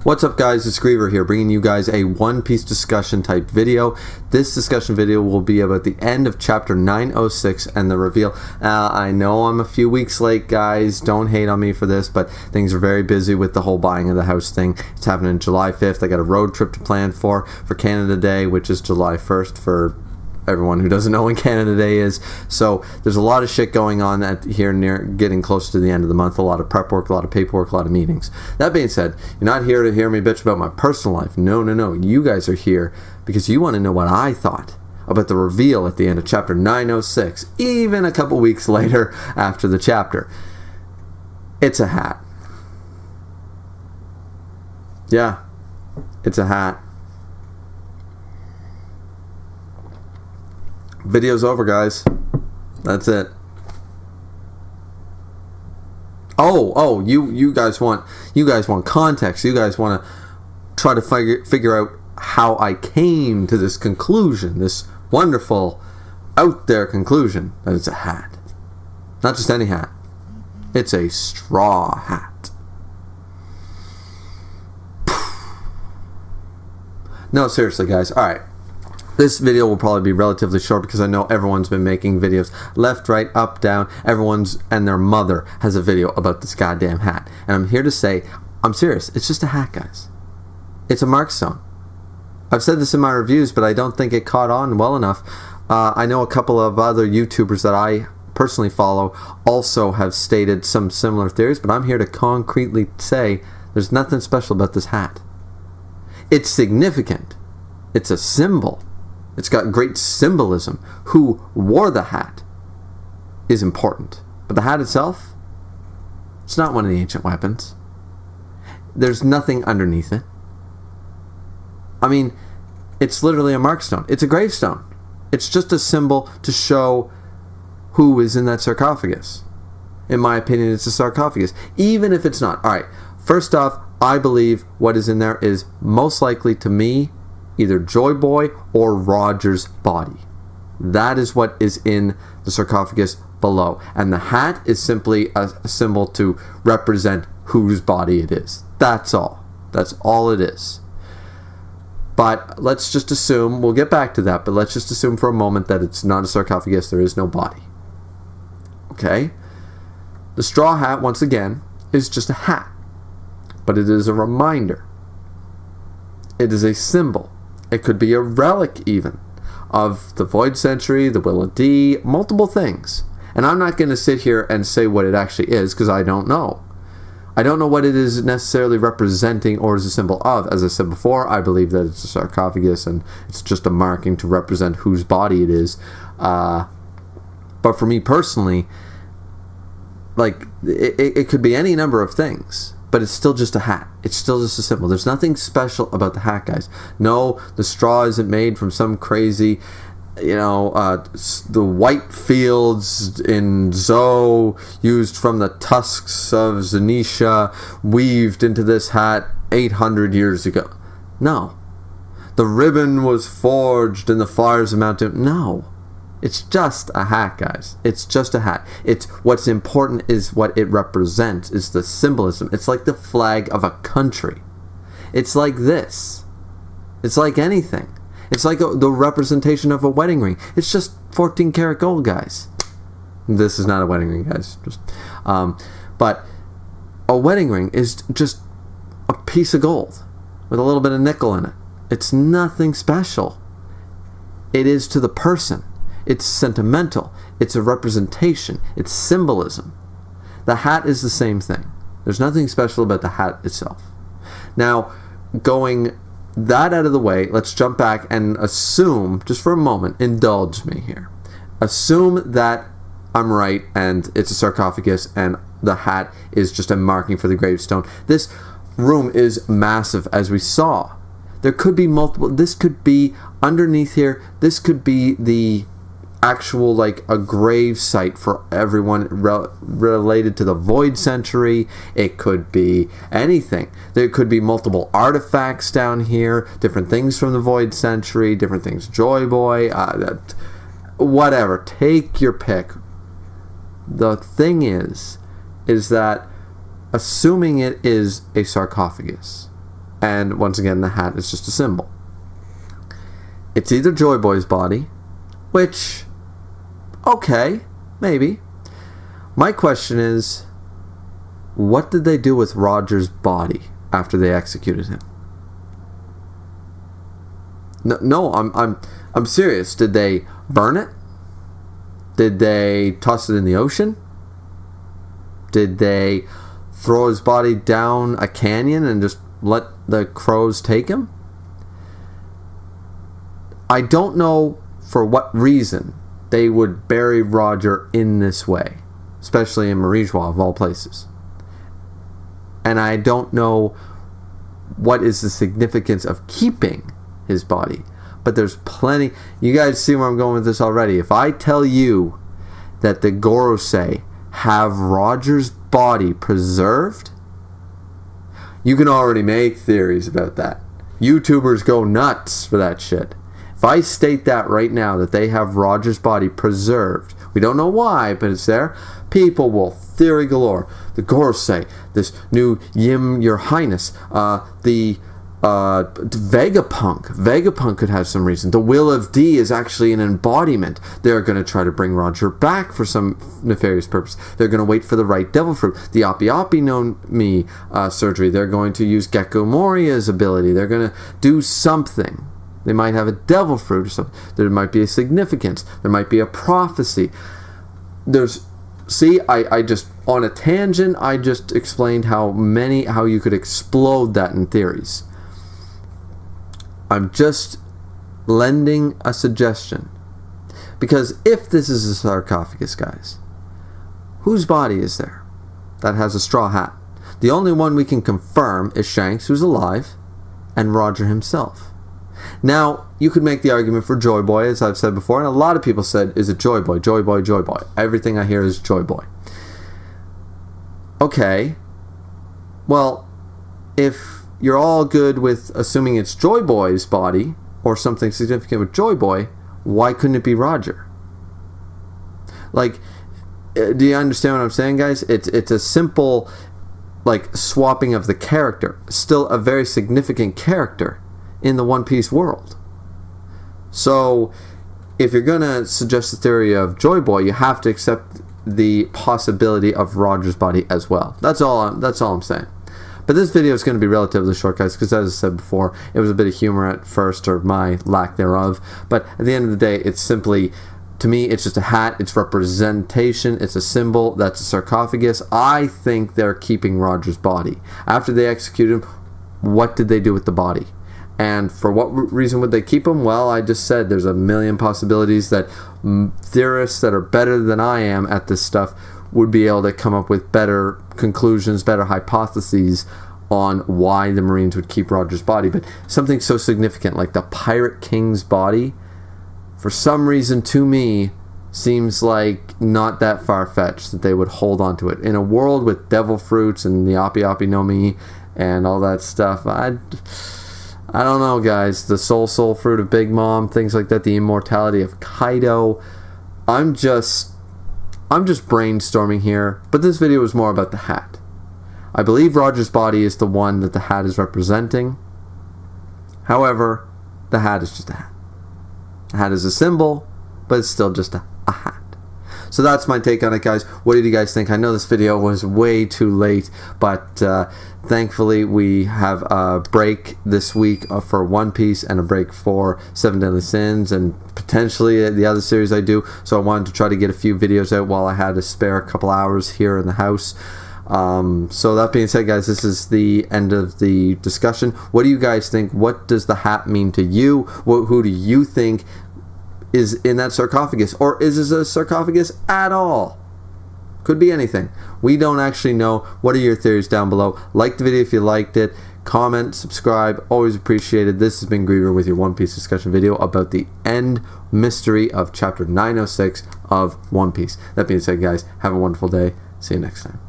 What's up, guys? It's Griever here, bringing you guys a One Piece discussion type video. This discussion video will be about the end of chapter 906 and the reveal. I know I'm a few weeks late, guys. Don't hate on me for this, but things are very busy with the whole buying of the house thing. It's happening July 5th. I got a road trip to plan for Canada Day, which is July 1st for everyone who doesn't know when Canada Day is. So there's a lot of shit going on here near getting close to the end of the month. A lot of prep work, a lot of paperwork, a lot of meetings. That being said, you're not here to hear me bitch about my personal life. No. You guys are here because you want to know what I thought about the reveal at the end of chapter 906, even a couple weeks later after the chapter. It's a hat. Yeah, it's a hat. Video's over, guys. That's it. Oh, you guys want context. You guys want to try to figure out how I came to this conclusion, this wonderful out there conclusion that it's a hat. Not just any hat. It's a straw hat. No, seriously, guys. All right. This video will probably be relatively short because I know everyone's been making videos left, right, up, down. Everyone's and their mother has a video about this goddamn hat. And I'm here to say, I'm serious. It's just a hat, guys. It's a markstone. I've said this in my reviews, but I don't think it caught on well enough. I know a couple of other YouTubers that I personally follow also have stated some similar theories, but I'm here to concretely say there's nothing special about this hat. It's significant. It's a symbol. It's got great symbolism. Who wore the hat is important. But the hat itself, it's not one of the ancient weapons. There's nothing underneath it. I mean, it's literally a markstone. It's a gravestone. It's just a symbol to show who is in that sarcophagus. In my opinion, it's a sarcophagus. Even if it's not. Alright, first off, I believe what is in there is most likely to me either Joy Boy or Roger's body. That is what is in the sarcophagus below. And the hat is simply a symbol to represent whose body it is. That's all. That's all it is. But let's just assume, we'll get back to that, but let's just assume for a moment that it's not a sarcophagus, there is no body. Okay? The straw hat, once again, is just a hat. But it is a reminder. It is a symbol. It could be a relic even of the Void Century, the Will of D, multiple things. And I'm not going to sit here and say what it actually is because I don't know. I don't know what it is necessarily representing or is a symbol of. As I said before, I believe that it's a sarcophagus and it's just a marking to represent whose body it is. But for me personally, like it could be any number of things. But it's still just a hat. It's still just a symbol. There's nothing special about the hat, guys. No, the straw isn't made from some crazy, the white fields in Zoe used from the tusks of Zanisha weaved into this hat 800 years ago. No. The ribbon was forged in the fires of Mount Doom. No. It's just a hat, guys. It's just a hat. It's what's important is what it represents, is the symbolism. It's like the flag of a country. It's like this. It's like anything. It's like the representation of a wedding ring. It's just 14 karat gold, guys. This is not a wedding ring, guys. But a wedding ring is just a piece of gold with a little bit of nickel in it. It's nothing special. It is to the person. It's sentimental. It's a representation. It's symbolism. The hat is the same thing. There's nothing special about the hat itself. Now, going that out of the way, let's jump back and assume, just for a moment, indulge me here. Assume that I'm right and it's a sarcophagus and the hat is just a marking for the gravestone. This room is massive, as we saw. There could be multiple. This could be underneath here. This could be the actual, like, a grave site for everyone related to the Void Century. It could be anything. There could be multiple artifacts down here, different things from the Void Century, different things Joy Boy, whatever. Take your pick. The thing is that assuming it is a sarcophagus, And once again, the hat is just a symbol. It's either Joy Boy's body, which, okay, maybe. My question is, what did they do with Roger's body after they executed him? No, I'm serious. Did they burn it? Did they toss it in the ocean? Did they throw his body down a canyon and just let the crows take him? I don't know for what reason they would bury Roger in this way, especially in Marie-Joie of all places. And I don't know what is the significance of keeping his body. But there's plenty. You guys see where I'm going with this already. If I tell you that the Gorosei have Roger's body preserved, you can already make theories about that. YouTubers go nuts for that shit. If I state that right now, that they have Roger's body preserved, we don't know why, but it's there, people will theory galore. The Gorosei, this new Yim Your Highness, the Vegapunk could have some reason. The Will of D is actually an embodiment. They're going to try to bring Roger back for some nefarious purpose. They're going to wait for the right devil fruit. The Appi Appi no Mi surgery. They're going to use Gecko Moria's ability. They're going to do something. They might have a devil fruit or something. There might be a significance. There might be a prophecy. I just, on a tangent, I just explained how you could explode that in theories. I'm just lending a suggestion. Because if this is a sarcophagus, guys, whose body is there that has a straw hat? The only one we can confirm is Shanks, who's alive, and Roger himself. Now, you could make the argument for Joy Boy, as I've said before, and a lot of people said, is it Joy Boy, Joy Boy, Joy Boy? Everything I hear is Joy Boy. Okay. Well, if you're all good with assuming it's Joy Boy's body, or something significant with Joy Boy, why couldn't it be Roger? Like, do you understand what I'm saying, guys? It's a simple, like, swapping of the character. Still a very significant character in the One Piece world. So, if you're going to suggest the theory of Joy Boy, you have to accept the possibility of Roger's body as well. That's all I'm saying. But this video is going to be relatively short, guys, because as I said before, it was a bit of humor at first, or my lack thereof. But at the end of the day, it's simply, to me, it's just a hat. It's representation. It's a symbol. That's a sarcophagus. I think they're keeping Roger's body. After they executed him, what did they do with the body? And for what reason would they keep him? Well, I just said there's a million possibilities that theorists that are better than I am at this stuff would be able to come up with better conclusions, better hypotheses on why the Marines would keep Roger's body. But something so significant like the Pirate King's body, for some reason to me, seems like not that far-fetched that they would hold on to it. In a world with devil fruits and the Appi Appi no Mi and all that stuff, I don't know, guys. The soul fruit of Big Mom, things like that, the immortality of Kaido. I'm just brainstorming here, but this video is more about the hat. I believe Roger's body is the one that the hat is representing. However, the hat is just a hat. The hat is a symbol, but it's still just a hat. So that's my take on it, guys. What did you guys think? I know this video was way too late, but thankfully we have a break this week for One Piece and a break for Seven Deadly Sins and potentially the other series I do. So I wanted to try to get a few videos out while I had to spare a couple hours here in the house. So that being said, guys, this is the end of the discussion. What do you guys think? What does the hat mean to you? Who do you think is in that sarcophagus? Or is this a sarcophagus at all? Could be anything. We don't actually know. What are your theories down below? Like the video if you liked it. Comment, subscribe, always appreciated. This has been Griever with your One Piece discussion video about the end mystery of chapter 906 of One Piece. That being said, guys, have a wonderful day. See you next time.